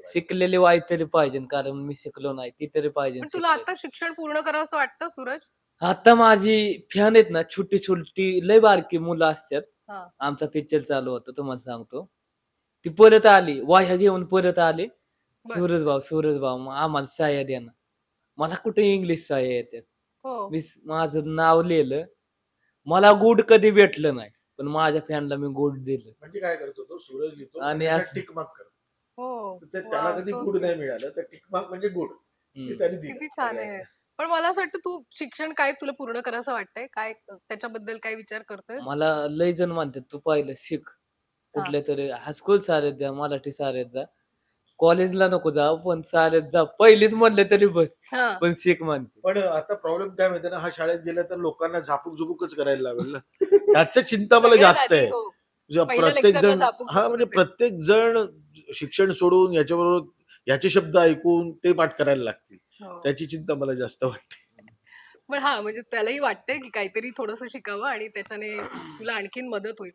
पाहिजे. शिकलेली वाई तरी पाहिजे, कारण मी शिकलो नाही ती तरी पाहिजे पण तुला शिकलेली. आता शिक्षण पूर्ण करावंसं वाटतं सूरज? आता माझी फॅन आहेत ना, छोटी-छोटी लय बारकी मुलं असतात. हां. आमचा पिक्चर चालू होता तुम्हाला सांगतो. ती परत आली, वह्या घेऊन परत आली. बरं. सूरज भाऊ मग आम्हाला सहाय्या द्या ना. मला कुठे इंग्लिश सहाय्या येतात. हो. मी माझं नाव लिहिलं. मला गुड कधी भेटलं नाही. पण माझ्या फॅनला मी गुड दिलं. म्हणजे काय करतो तो सूरज लिहितो आणि आणि असं टिक मार्क करतो. हो. त्याला वॉव! कधी सो गुड स्वीट. नाही मिळालं तर टिक मार्क म्हणजे गुड. ते हं. त्यांनी दिलं किती छान आहे. सगळ्यांना. पण मला असं वाटतं तू शिक्षण काय तुला पूर्ण करावंसं वाटतंय? काय त्याच्याबद्दल काय विचार करतोयस? मला लय जण म्हणतात, "तू पहिलं शिक. हां. कुठल्यातरी हायस्कूल शाळेत जा, मराठी शाळेत जा. कॉलेजला नको जाऊ, पण शाळेत जा. पहिलीच म्हणलं तरी बस, हां. पण शिक" म्हणते. पण आता प्रॉब्लेम काय माहितीये ना, हा शाळेत गेला तर लोकांना झापूक-झुपूकच करायला लावेल ना. त्याची चिंता मला सगळ्यात जास्त आधी आहे. हो. म्हणजे पहिल्या प्रत्येक लेक्चरला जण झापूक-झुपूक म्हणजे असेल. प्रत्येक जण शिक्षण सोडून याच्याबरोबर याचे शब्द ऐकून ते पाठ करायला लागतील. हो. त्याची चिंता मला जास्त वाटते. पण हां, म्हणजे त्यालाही वाटतंय की काहीतरी थोडंसं शिकावं आणि त्याच्याने तुला आणखीन मदत होईल.